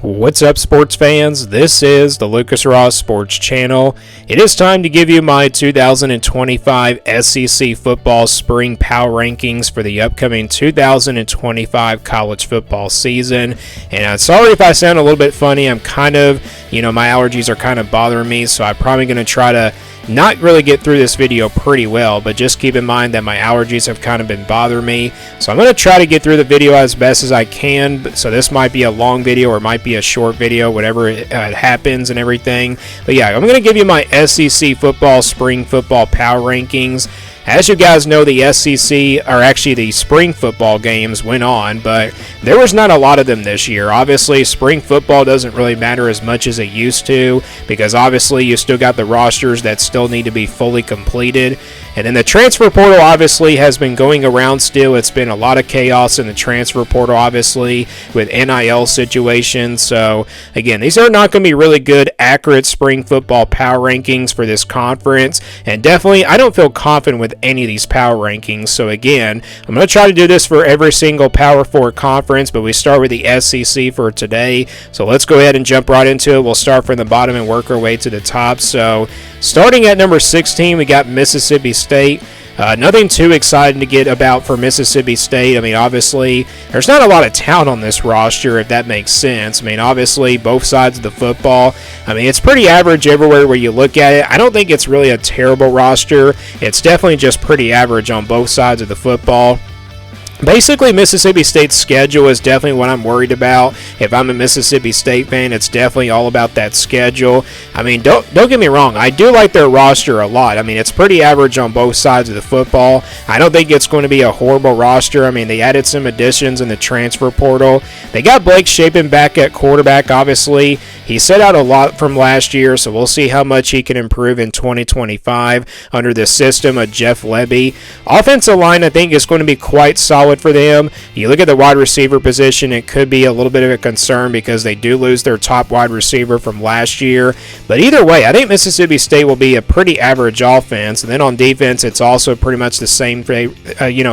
What's up, sports fans? This is the Lucas Ross Sports Channel. It is time to give you my 2025 SEC football spring power rankings for the upcoming 2025 college football season. And sorry if I sound a little bit funny. I'm kind of, my allergies are kind of bothering me, so I'm probably going to try to not really get through this video pretty well, but just keep in mind that my allergies have kind of been bothering me. So I'm going to try to get through the video as best as I can. So this might be a long video or it might be a short video, whatever it happens and everything. But yeah, I'm going to give you my SEC football spring football power rankings. As you guys know, the SEC, or actually the spring football games went on, but there was not a lot of them this year. Obviously, spring football doesn't really matter as much as it used to, because obviously you still got the rosters that still need to be fully completed. And then the transfer portal obviously has been going around still. It's been a lot of chaos in the transfer portal, obviously, with NIL situations. So, again, these are not going to be really good, accurate spring football power rankings for this conference. And definitely, I don't feel confident with any of these power rankings. So, again, I'm going to try to do this for every single Power 4 conference, but we start with the SEC for today. So, let's go ahead and jump right into it. We'll start from the bottom and work our way to the top. So, starting at number 16, we got Mississippi State. Nothing too exciting to get about for Mississippi State. I mean, obviously, there's not a lot of talent on this roster, if that makes sense. I mean, obviously, both sides of the football. I mean, it's pretty average everywhere where you look at it. I don't think it's really a terrible roster. It's definitely just pretty average on both sides of the football. Basically, Mississippi State's schedule is definitely what I'm worried about. If I'm a Mississippi State fan, it's definitely all about that schedule. I mean, don't get me wrong. I do like their roster a lot. I mean, it's pretty average on both sides of the football. I don't think it's going to be a horrible roster. I mean, they added some additions in the transfer portal. They got Blake Shapen back at quarterback, obviously. He set out a lot from last year, so we'll see how much he can improve in 2025 under the system of Jeff Lebby. Offensive line, I think, is going to be quite solid for them. You look at the wide receiver position, it could be a little bit of a concern because they do lose their top wide receiver from last year. But either way, I think Mississippi State will be a pretty average offense. And then on defense, it's also pretty much the same thing,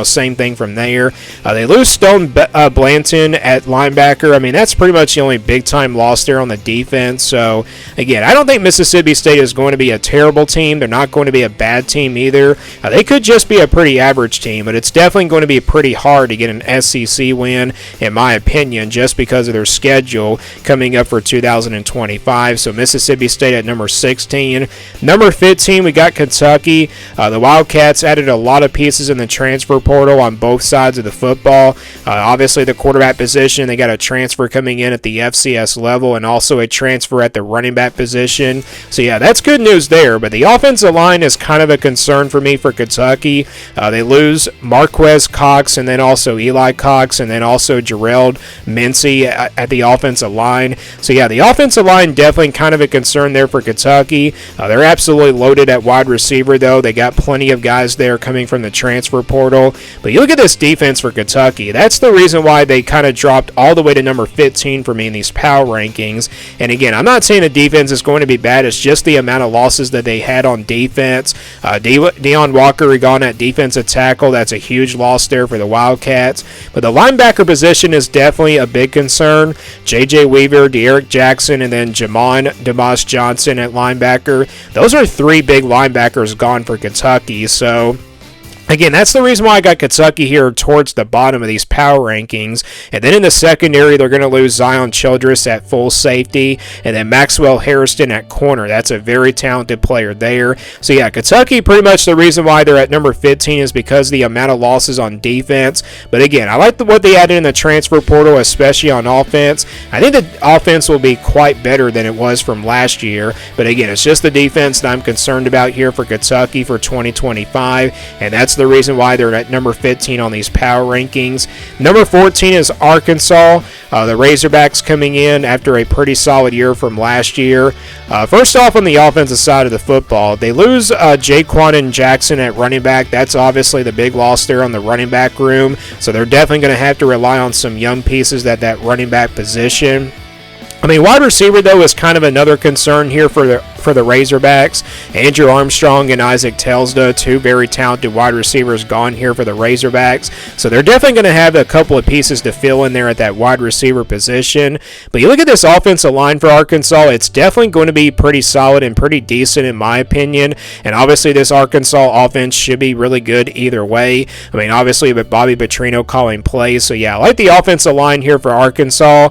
same thing from there. They lose Stone Blanton at linebacker. I mean, that's pretty much the only big-time loss there on the defense. So, again, I don't think Mississippi State is going to be a terrible team. They're not going to be a bad team either. They could just be a pretty average team, but it's definitely going to be pretty hard to get an SEC win, in my opinion, just because of their schedule coming up for 2025. So Mississippi State at number 16. Number 15, we got Kentucky. The Wildcats added a lot of pieces in the transfer portal on both sides of the football. Obviously, the quarterback position, they got a transfer coming in at the FCS level and also a transfer at the running back position. So, yeah, that's good news there. But the offensive line is kind of a concern for me for Kentucky. They lose Marquez Cox and then also Eli Cox, and then also Gerald Mincy at the offensive line. So, yeah, the offensive line definitely kind of a concern there for Kentucky. They're absolutely loaded at wide receiver, though. They got plenty of guys there coming from the transfer portal. But you look at this defense for Kentucky. That's the reason why they kind of dropped all the way to number 15 for me in these power rankings. And, again, I'm not saying the defense is going to be bad. It's just the amount of losses that they had on defense. Deion Walker gone at defensive tackle. That's a huge loss there for the Wildcats. But the linebacker position is definitely a big concern. J.J. Weaver, De'Eric Jackson, and then Jamon Demas Johnson at linebacker. Those are three big linebackers gone for Kentucky. So, again, that's the reason why I got Kentucky here towards the bottom of these power rankings. And then in the secondary, they're going to lose Zion Childress at full safety, and then Maxwell Harrison at corner. That's a very talented player there. So, yeah, Kentucky, pretty much the reason why they're at number 15 is because of the amount of losses on defense. But, again, I like what they added in the transfer portal, especially on offense. I think the offense will be quite better than it was from last year. But, again, it's just the defense that I'm concerned about here for Kentucky for 2025, and that's the reason why they're at number 15 on these power rankings. Number 14 is Arkansas. The Razorbacks coming in after a pretty solid year from last year. First off, on the offensive side of the football, they lose Jaquan Jackson at running back. That's obviously the big loss there on the running back room. So they're definitely going to have to rely on some young pieces at that running back position. I mean, wide receiver, though, is kind of another concern here for for the Razorbacks. Andrew Armstrong and Isaac Telsda, two very talented wide receivers, gone here for the Razorbacks. So they're definitely going to have a couple of pieces to fill in there at that wide receiver position. But you look at this offensive line for Arkansas, it's definitely going to be pretty solid and pretty decent in my opinion. And obviously this Arkansas offense should be really good either way. I mean, obviously with Bobby Petrino calling plays. So yeah, I like the offensive line here for Arkansas.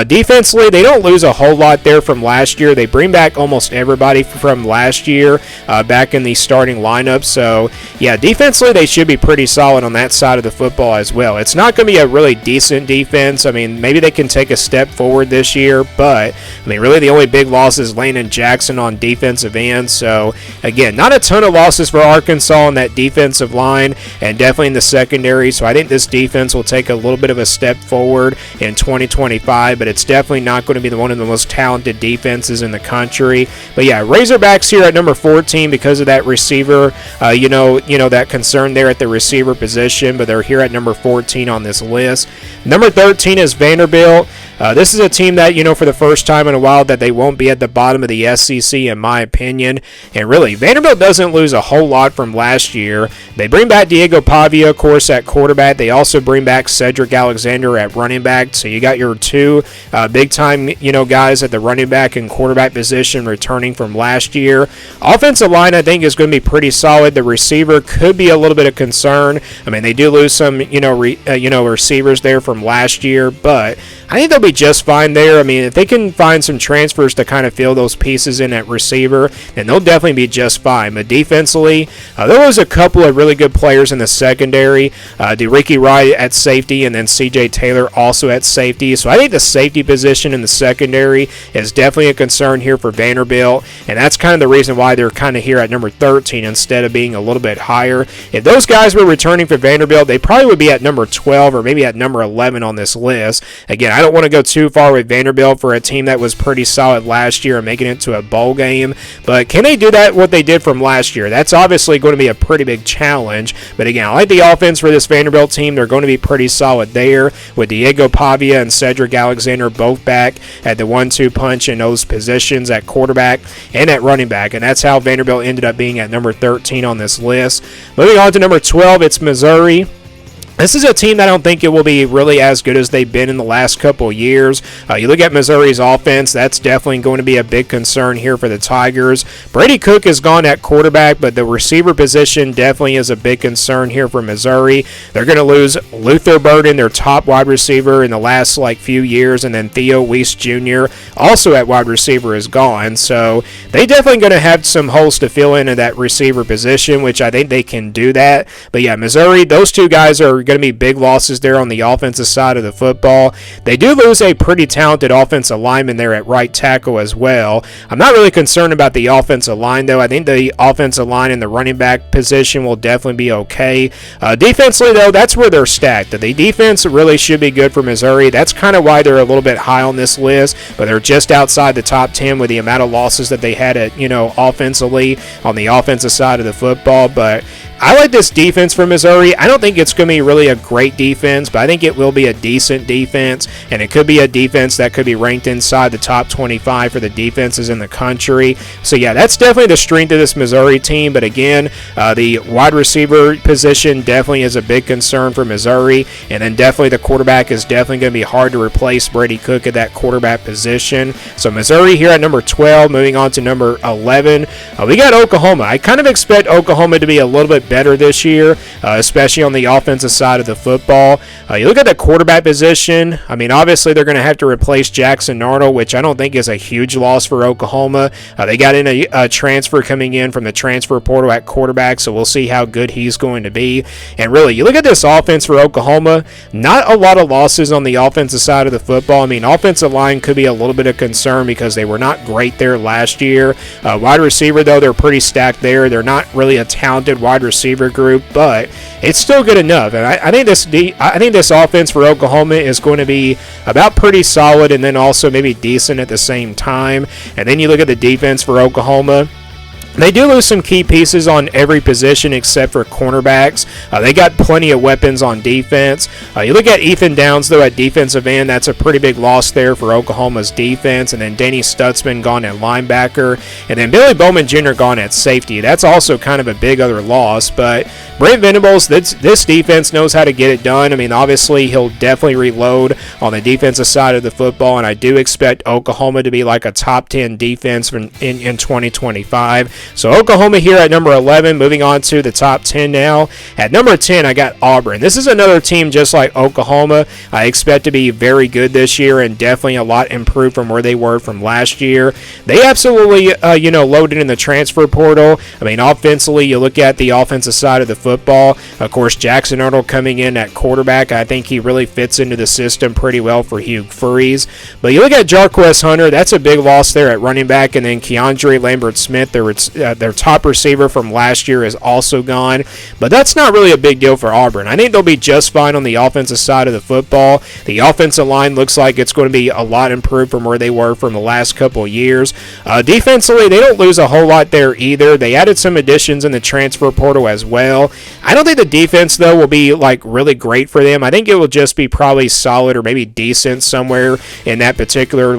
Defensively, they don't lose a whole lot there from last year. They bring back almost everybody from last year back in the starting lineup. So yeah, defensively they should be pretty solid on that side of the football as well. It's not going to be a really decent defense. I mean, maybe they can take a step forward this year, but I mean, really the only big loss is Landon Jackson on defensive end. So again, not a ton of losses for Arkansas on that defensive line and definitely in the secondary. So I think this defense will take a little bit of a step forward in 2025, but it's definitely not going to be one of the most talented defenses in the country. But yeah, Razorbacks here at number 14 because of that receiver, that concern there at the receiver position, but they're here at number 14 on this list. Number 13 is Vanderbilt. This is a team that, for the first time in a while that they won't be at the bottom of the SEC in my opinion. And really, Vanderbilt doesn't lose a whole lot from last year. They bring back Diego Pavia, of course, at quarterback. They also bring back Cedric Alexander at running back. So you got your two big-time, guys at the running back and quarterback position returning from last year. Offensive line, I think, is going to be pretty solid. The receiver could be a little bit of concern. I mean, they do lose some, receivers there from last year, but I think they'll be just fine there. I mean, if they can find some transfers to kind of fill those pieces in at receiver, then they'll definitely be just fine. But defensively, there was a couple of really good players in the secondary. DeRicky Wright at safety and then C.J. Taylor also at safety. So I think the safety position in the secondary is definitely a concern here for Vanderbilt, and that's kind of the reason why they're kind of here at number 13 instead of being a little bit higher. If those guys were returning for Vanderbilt, they probably would be at number 12 or maybe at number 11 on this list. Again, I don't want to go too far with Vanderbilt for a team that was pretty solid last year and making it to a bowl game, but can they do that what they did from last year? That's obviously going to be a pretty big challenge. But again, I like the offense for this Vanderbilt team. They're going to be pretty solid there with Diego Pavia and Cedric Alexander both back at the 1-2 punch in those positions at quarterback and at running back, and that's how Vanderbilt ended up being at number 13 on this list. Moving on to number 12, it's Missouri. This is a team that I don't think it will be really as good as they've been in the last couple of years. You look at Missouri's offense, that's definitely going to be a big concern here for the Tigers. Brady Cook is gone at quarterback, but the receiver position definitely is a big concern here for Missouri. They're going to lose Luther Burden, their top wide receiver in the last few years, and then Theo Weiss Jr. also at wide receiver is gone. So they definitely going to have some holes to fill in that receiver position, which I think they can do that. But yeah, Missouri, those two guys are going to be big losses there on the offensive side of the football. They do lose a pretty talented offensive lineman there at right tackle as well. I'm not really concerned about the offensive line, though. I think the offensive line and the running back position will definitely be okay. Defensively, though, that's where they're stacked. The defense really should be good for Missouri. That's kind of why they're a little bit high on this list, but they're just outside the top 10 with the amount of losses that they had at, offensively on the offensive side of the football. But I like this defense for Missouri. I don't think it's going to be really a great defense, but I think it will be a decent defense, and it could be a defense that could be ranked inside the top 25 for the defenses in the country. So yeah, that's definitely the strength of this Missouri team, but again, the wide receiver position definitely is a big concern for Missouri, and then definitely the quarterback is definitely going to be hard to replace Brady Cook at that quarterback position. So Missouri here at number 12, moving on to number 11. We got Oklahoma. I kind of expect Oklahoma to be a little bit better this year, especially on the offensive side of the football. You look at the quarterback position. I mean, obviously they're going to have to replace Jackson Arnold, which I don't think is a huge loss for Oklahoma. They got in a transfer coming in from the transfer portal at quarterback, so we'll see how good he's going to be. And really, you look at this offense for Oklahoma, not a lot of losses on the offensive side of the football. I mean, offensive line could be a little bit of concern because they were not great there last year. Wide receiver, though, they're pretty stacked there. They're not really a talented wide receiver group, but it's still good enough. And I think this offense for Oklahoma is going to be about pretty solid, and then also maybe decent at the same time. And then you look at the defense for Oklahoma. They do lose some key pieces on every position except for cornerbacks. They got plenty of weapons on defense. You look at Ethan Downs, though, at defensive end. That's a pretty big loss there for Oklahoma's defense. And then Danny Stutzman gone at linebacker. And then Billy Bowman Jr. gone at safety. That's also kind of a big other loss. But Brent Venables, this defense knows how to get it done. I mean, obviously, he'll definitely reload on the defensive side of the football. And I do expect Oklahoma to be like a top 10 defense in 2025. So Oklahoma here at number 11, moving on to the top 10 now. At number 10, I got Auburn. This is another team just like Oklahoma. I expect to be very good this year and definitely a lot improved from where they were from last year. They absolutely, loaded in the transfer portal. I mean, offensively, you look at the offensive side of the football. Of course, Jackson Arnold coming in at quarterback. I think he really fits into the system pretty well for Hugh Freeze. But you look at Jarquez Hunter, that's a big loss there at running back. And then Keandre Lambert-Smith, their top receiver from last year, is also gone. But that's not really a big deal for Auburn. I think they'll be just fine on the offensive side of the football. The offensive line looks like it's going to be a lot improved from where they were from the last couple of years. Defensively, they don't lose a whole lot there either. They added some additions in the transfer portal as well. I don't think the defense, though, will be like really great for them. I think it will just be probably solid or maybe decent somewhere in that particular,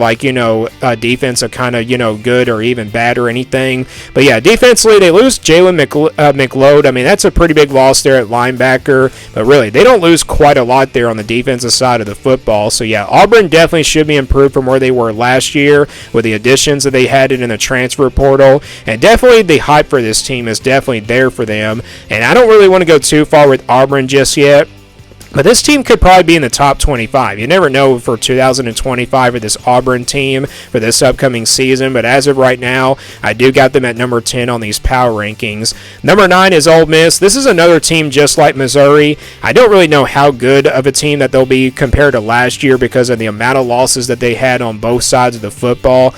defense of kind of, good or even bad or anything. But yeah, defensively, they lose Jalen McLeod. I mean, that's a pretty big loss there at linebacker. But really, they don't lose quite a lot there on the defensive side of the football. So yeah, Auburn definitely should be improved from where they were last year with the additions that they had in the transfer portal. And definitely the hype for this team is definitely there for them. And I don't really want to go too far with Auburn just yet. But this team could probably be in the top 25. You never know for 2025 with this Auburn team for this upcoming season. But as of right now, I do got them at number 10 on these power rankings. Number 9 is Ole Miss. This is another team just like Missouri. I don't really know how good of a team that they'll be compared to last year because of the amount of losses that they had on both sides of the football.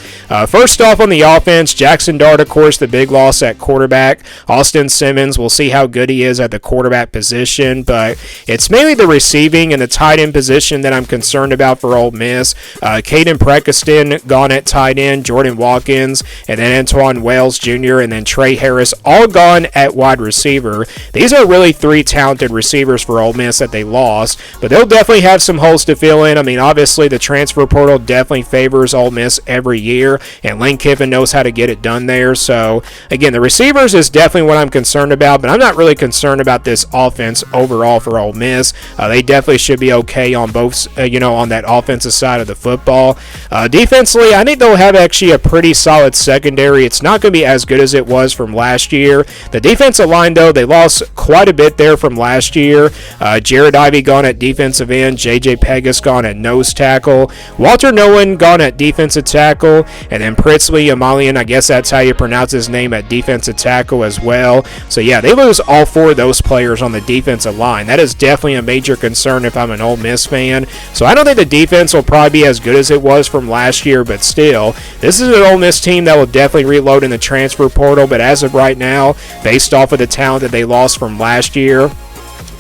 First off, on the offense, Jackson Dart, of course, the big loss at quarterback. Austin Simmons, we'll see how good he is at the quarterback position. But it's mainly the receiving and the tight end position that I'm concerned about for Ole Miss. Caden Prekiston gone at tight end, Jordan Watkins, and then Antoine Wells Jr., and then Trey Harris all gone at wide receiver. These are really 3 talented receivers for Ole Miss that they lost, but they'll definitely have some holes to fill in. I mean, obviously the transfer portal definitely favors Ole Miss every year, and Lane Kiffin knows how to get it done there. So again, the receivers is definitely what I'm concerned about, but I'm not really concerned about this offense overall for Ole Miss. They definitely should be okay on both, on that offensive side of the football. Defensively, I think they'll have actually a pretty solid secondary. It's not going to be as good as it was from last year. The defensive line, though, they lost quite a bit there from last year. Jared Ivey gone at defensive end. J.J. Pegas gone at nose tackle. Walter Nolan gone at defensive tackle. And then Pritzley Amalian, I guess that's how you pronounce his name, at defensive tackle as well. So, yeah, they lose all 4 of those players on the defensive line. That is definitely a major concern if I'm an Ole Miss fan. So I don't think the defense will probably be as good as it was from last year, but still, this is an Ole Miss team that will definitely reload in the transfer portal. But as of right now, based off of the talent that they lost from last year,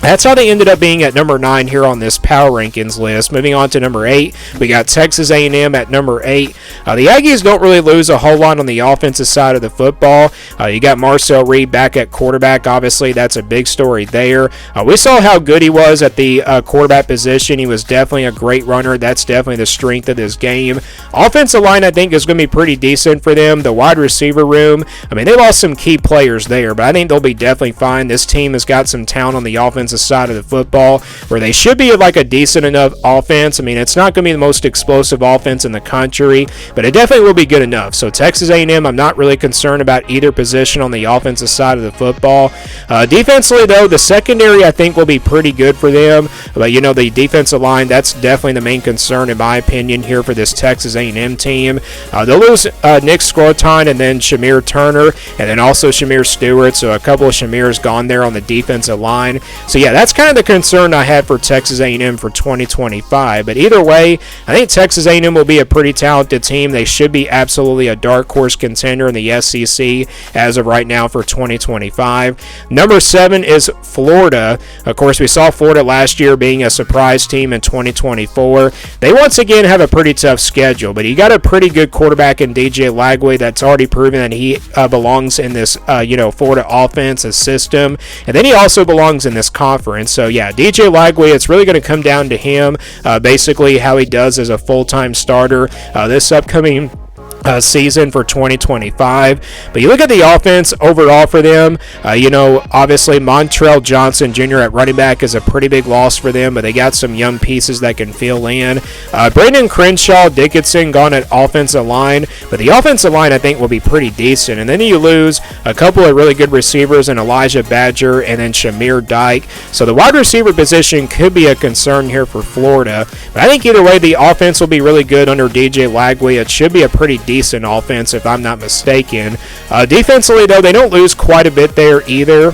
that's how they ended up being at number 9 here on this power rankings list. Moving on to number 8, we got Texas A&M at number 8. The Aggies don't really lose a whole lot on the offensive side of the football. You got Marcel Reed back at quarterback. Obviously, that's a big story there. We saw how good he was at the quarterback position. He was definitely a great runner. That's definitely the strength of this game. Offensive line, I think, is going to be pretty decent for them. The wide receiver room, I mean, they lost some key players there, but I think they'll be definitely fine. This team has got some talent on the offensive side of the football where they should be like a decent enough offense. I mean, it's not going to be the most explosive offense in the country, but it definitely will be good enough. So Texas A&M, I'm not really concerned about either position on the offensive side of the football. Defensively, though, the secondary I think will be pretty good for them, but the defensive line, that's definitely the main concern in my opinion here for this Texas A&M team. They'll lose Nick Scroton and then Shamir Turner and then also Shamir Stewart, so a couple of Shamirs gone there on the defensive line. So yeah, that's kind of the concern I had for Texas A&M for 2025. But either way, I think Texas A&M will be a pretty talented team. They should be absolutely a dark horse contender in the SEC as of right now for 2025. Number 7 is Florida. Of course, we saw Florida last year being a surprise team in 2024. They once again have a pretty tough schedule, but you got a pretty good quarterback in DJ Lagway that's already proven that he belongs in this Florida offense, a system, and then he also belongs in this conference. So yeah, DJ Lagway, it's really going to come down to him, basically how he does as a full-time starter this upcoming season for 2025. But you look at the offense overall for them, obviously Montrell Johnson Jr. at running back is a pretty big loss for them, but they got some young pieces that can fill in. Brandon Crenshaw Dickinson gone at offensive line, but the offensive line I think will be pretty decent. And then you lose a couple of really good receivers in Elijah Badger and then Shamir Dyke. So the wide receiver position could be a concern here for Florida. But I think either way, the offense will be really good under DJ Lagway. It should be a pretty decent offense if I'm not mistaken. Defensively, though, they don't lose quite a bit there either.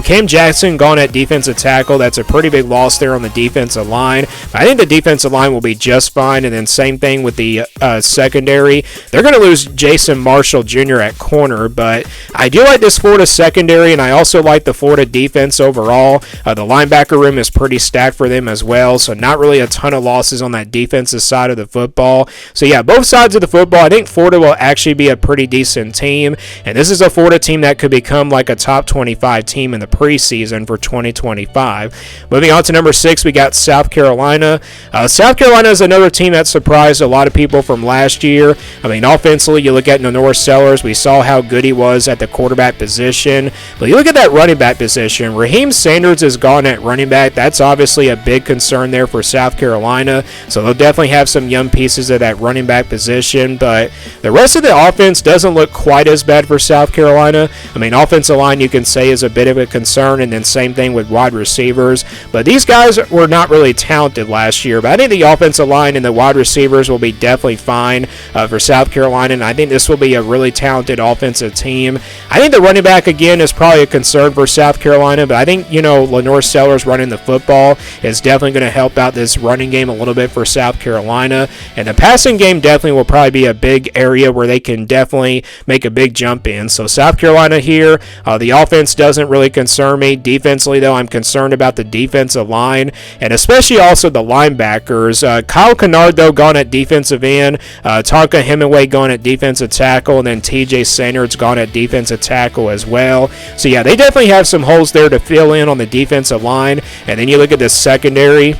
Cam Jackson gone at defensive tackle. That's a pretty big loss there on the defensive line. I think the defensive line will be just fine. And then same thing with the secondary. They're going to lose Jason Marshall Jr. at corner. But I do like this Florida secondary, and I also like the Florida defense overall. The linebacker room is pretty stacked for them as well. So not really a ton of losses on that defensive side of the football. So yeah, both sides of the football, I think Florida will actually be a pretty decent team. And this is a Florida team that could become like a top 25 team in the preseason for 2025. Moving on to number 6, we got South Carolina. South Carolina is another team that surprised a lot of people from last year. Offensively, you look at North Sellers, we saw how good he was at the quarterback position. But you look at that running back position, Raheem Sanders is gone at running back. That's obviously a big concern there for South Carolina. So they'll definitely have some young pieces at that running back position. But the rest of the offense doesn't look quite as bad for South Carolina. Offensive line you can say is a bit of a concern, and then same thing with wide receivers. But these guys were not really talented last year. But I think the offensive line and the wide receivers will be definitely fine for South Carolina, and I think this will be a really talented offensive team. I think the running back, again, is probably a concern for South Carolina, but I think, Lenore Sellers running the football is definitely going to help out this running game a little bit for South Carolina. And the passing game definitely will probably be a big area where they can definitely make a big jump in. So South Carolina here, the offense doesn't really concern me. Defensively, though, I'm concerned about the defensive line, and especially also the linebackers. Kyle Kennard, though, gone at defensive end. Tonka Hemingway gone at defensive tackle, and then TJ Sanders gone at defensive tackle as well. So yeah, they definitely have some holes there to fill in on the defensive line. And then you look at the secondary.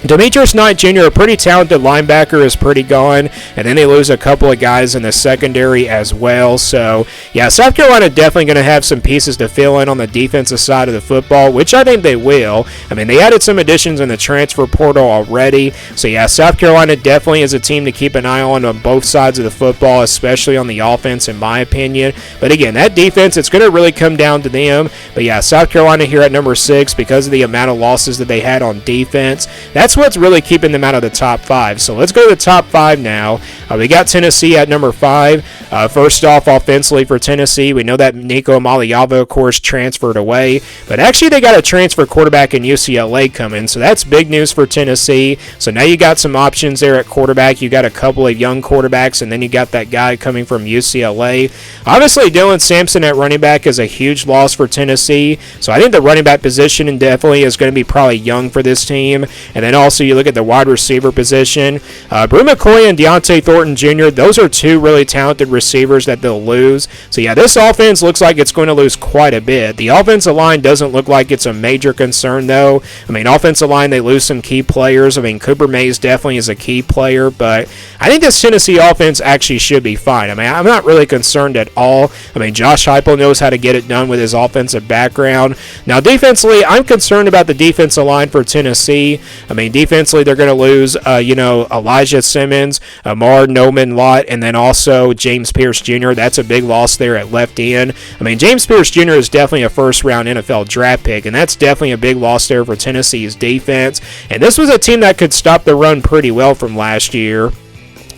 Demetrius Knight Jr., a pretty talented linebacker, is pretty gone, and then they lose a couple of guys in the secondary as well. So, yeah, South Carolina definitely going to have some pieces to fill in on the defensive side of the football, which I think they will. They added some additions in the transfer portal already. So, yeah, South Carolina definitely is a team to keep an eye on both sides of the football, especially on the offense, in my opinion. But, again, that defense, it's going to really come down to them. But, yeah, South Carolina here at number 6 because of the amount of losses that they had on defense. That's what's really keeping them out of the top 5. So let's go to the top 5 now. We got Tennessee at number 5. First off, offensively for Tennessee, we know that Nico Maliava, of course, transferred away. But actually, they got a transfer quarterback in UCLA coming. So that's big news for Tennessee. So now you got some options there at quarterback. You got a couple of young quarterbacks, and then you got that guy coming from UCLA. Obviously, Dylan Sampson at running back is a huge loss for Tennessee. So I think the running back position definitely is going to be probably young for this team. And then also you look at the wide receiver position. Brew McCoy and Deontay Thornton Jr., those are two really talented receivers that they'll lose. So yeah, this offense looks like it's going to lose quite a bit. The offensive line doesn't look like it's a major concern, though. Offensive line, they lose some key players. Cooper Mays definitely is a key player, but I think this Tennessee offense actually should be fine. I'm not really concerned at all. Josh Heupel knows how to get it done with his offensive background. Now, defensively, I'm concerned about the defensive line for Tennessee. Defensively, they're going to lose, Elijah Simmons, Amar Noman Lott, and then also James Pierce Jr. That's a big loss there at left end. James Pierce Jr. is definitely a first-round NFL draft pick, and that's definitely a big loss there for Tennessee's defense. And this was a team that could stop the run pretty well from last year.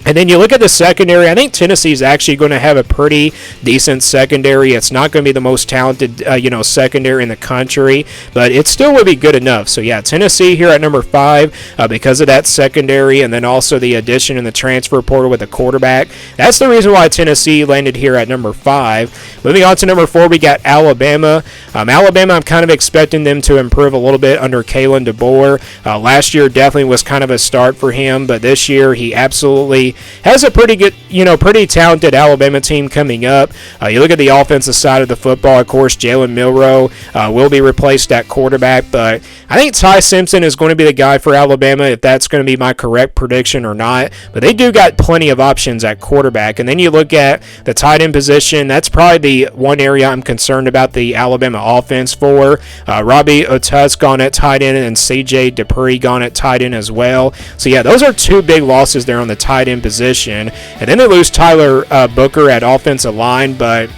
And then you look at the secondary, I think Tennessee's actually going to have a pretty decent secondary. It's not going to be the most talented, secondary in the country, but it still would be good enough. So, yeah, Tennessee here at number 5 because of that secondary and then also the addition in the transfer portal with the quarterback. That's the reason why Tennessee landed here at number 5. Moving on to number 4, we got Alabama. Alabama, I'm kind of expecting them to improve a little bit under Kalen DeBoer. Last year definitely was kind of a start for him, but this year he absolutely has a pretty good, pretty talented Alabama team coming up. You look at the offensive side of the football, of course, Jalen Milroe will be replaced at quarterback, but I think Ty Simpson is going to be the guy for Alabama, if that's going to be my correct prediction or not. But they do got plenty of options at quarterback. And then you look at the tight end position, that's probably the one area I'm concerned about the Alabama offense for. Robbie Otus gone at tight end and C.J. Dupree gone at tight end as well. So, yeah, those are two big losses there on the tight end position. And then they lose Tyler Booker at offensive line, but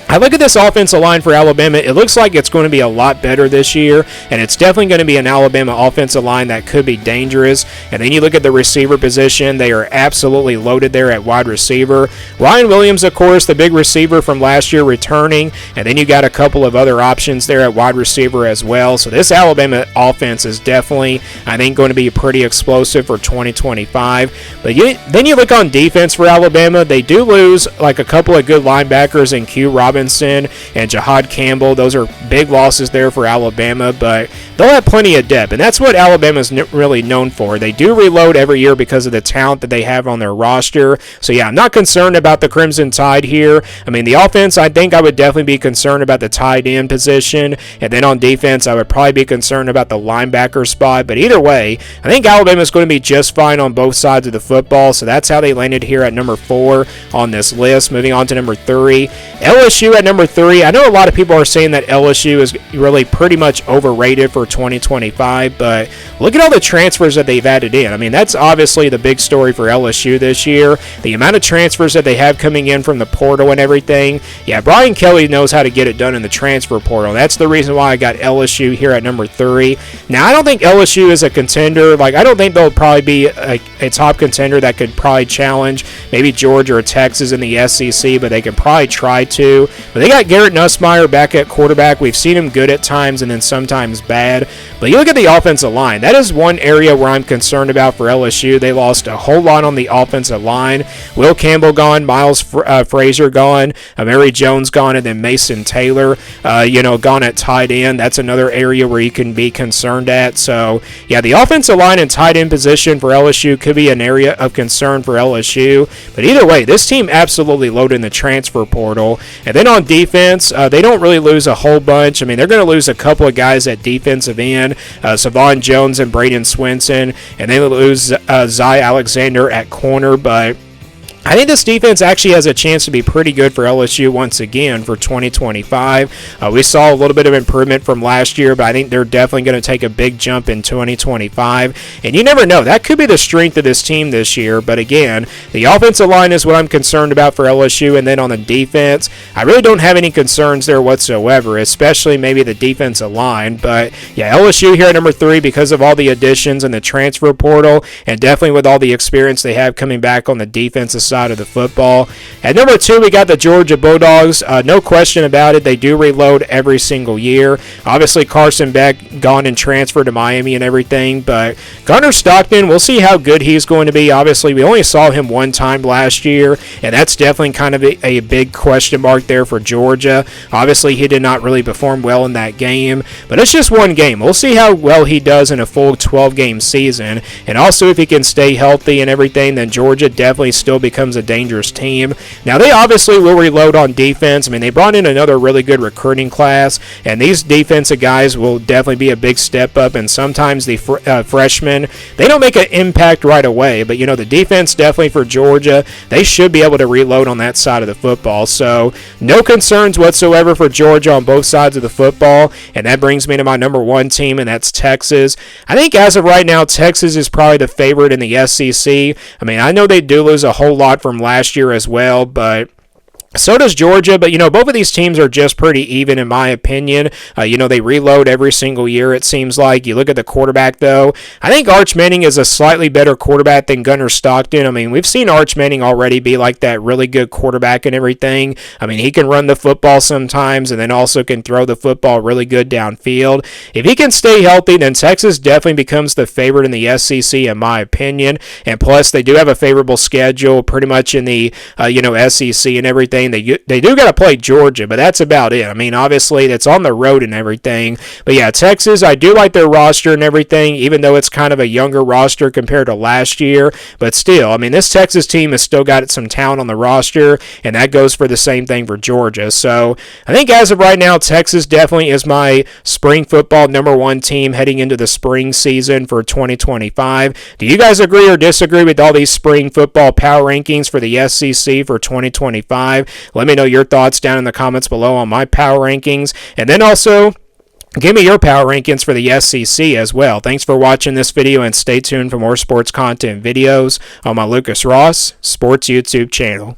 I look at this offensive line for Alabama. It looks like it's going to be a lot better this year, and it's definitely going to be an Alabama offensive line that could be dangerous. And then you look at the receiver position. They are absolutely loaded there at wide receiver. Ryan Williams, of course, the big receiver from last year returning, and then you got a couple of other options there at wide receiver as well. So this Alabama offense is definitely, I think, going to be pretty explosive for 2025. But then you look on defense for Alabama. They do lose like a couple of good linebackers in Q Robinson and Jahad Campbell. Those are big losses there for Alabama, but they'll have plenty of depth, and that's what Alabama's really known for. They do reload every year because of the talent that they have on their roster. So, yeah, I'm not concerned about the Crimson Tide here. I mean, the offense, I think I would definitely be concerned about the tight end position, and then on defense, I would probably be concerned about the linebacker spot. But either way, I think Alabama's going to be just fine on both sides of the football, so that's how they landed here at number 4 on this list. Moving on to number 3, LSU at number 3. I know a lot of people are saying that LSU is really pretty much overrated for 2025, but look at all the transfers that they've added in. I mean, that's obviously the big story for LSU this year. The amount of transfers that they have coming in from the portal and everything. Yeah, Brian Kelly knows how to get it done in the transfer portal. That's the reason why I got LSU here at number 3. Now, I don't think LSU is a contender. Like, I don't think they'll probably be a top contender that could probably challenge maybe Georgia or Texas in the SEC, but they can probably try to. But they got Garrett Nussmeier back at quarterback. We've seen him good at times and then sometimes bad. But you look at the offensive line. That is one area where I'm concerned about for LSU. They lost a whole lot on the offensive line. Will Campbell gone, Miles Frazier gone, Mary Jones gone, and then Mason Taylor, gone at tight end. That's another area where you can be concerned at. So, yeah, the offensive line and tight end position for LSU could be an area of concern for LSU. But either way, this team absolutely loaded in the transfer portal. And then on defense, they don't really lose a whole bunch. I mean, they're going to lose a couple of guys at defensive end, Savon Jones and Braden Swinson, and they lose Zy Alexander at corner, but I think this defense actually has a chance to be pretty good for LSU once again for 2025. We saw a little bit of improvement from last year, but I think they're definitely going to take a big jump in 2025. And you never know. That could be the strength of this team this year. But again, the offensive line is what I'm concerned about for LSU. And then on the defense, I really don't have any concerns there whatsoever, especially maybe the defensive line. But yeah, LSU here at number 3 because of all the additions in the transfer portal and definitely with all the experience they have coming back on the defensive side of the football. At number 2, we got the Georgia Bulldogs. No question about it. They do reload every single year. Obviously, Carson Beck gone and transferred to Miami and everything, but Gunnar Stockton, we'll see how good he's going to be. Obviously, we only saw him one time last year, and that's definitely kind of a big question mark there for Georgia. Obviously, he did not really perform well in that game, but it's just one game. We'll see how well he does in a full 12-game season, and also if he can stay healthy and everything, then Georgia definitely still becomes a dangerous team. Now, they obviously will reload on defense. I mean, they brought in another really good recruiting class, and these defensive guys will definitely be a big step up, and sometimes the freshmen, they don't make an impact right away, but, the defense definitely for Georgia, they should be able to reload on that side of the football. So, no concerns whatsoever for Georgia on both sides of the football, and that brings me to my number 1 team, and that's Texas. I think as of right now, Texas is probably the favorite in the SEC. I mean, I know they do lose a whole lot from last year as well, but So does Georgia, but both of these teams are just pretty even in my opinion. They reload every single year, it seems like. You look at the quarterback, though. I think Arch Manning is a slightly better quarterback than Gunnar Stockton. I mean, we've seen Arch Manning already be like that really good quarterback and everything. I mean, he can run the football sometimes and then also can throw the football really good downfield. If he can stay healthy, then Texas definitely becomes the favorite in the SEC in my opinion. And plus, they do have a favorable schedule pretty much in the SEC and everything. They do got to play Georgia, but that's about it. I mean, obviously, that's on the road and everything. But yeah, Texas, I do like their roster and everything, even though it's kind of a younger roster compared to last year. But still, I mean, this Texas team has still got some talent on the roster, and that goes for the same thing for Georgia. So I think as of right now, Texas definitely is my spring football #1 team heading into the spring season for 2025. Do you guys agree or disagree with all these spring football power rankings for the SEC for 2025? Let me know your thoughts down in the comments below on my power rankings. And then also, give me your power rankings for the SEC as well. Thanks for watching this video, and stay tuned for more sports content videos on my Lucas Ross Sports YouTube channel.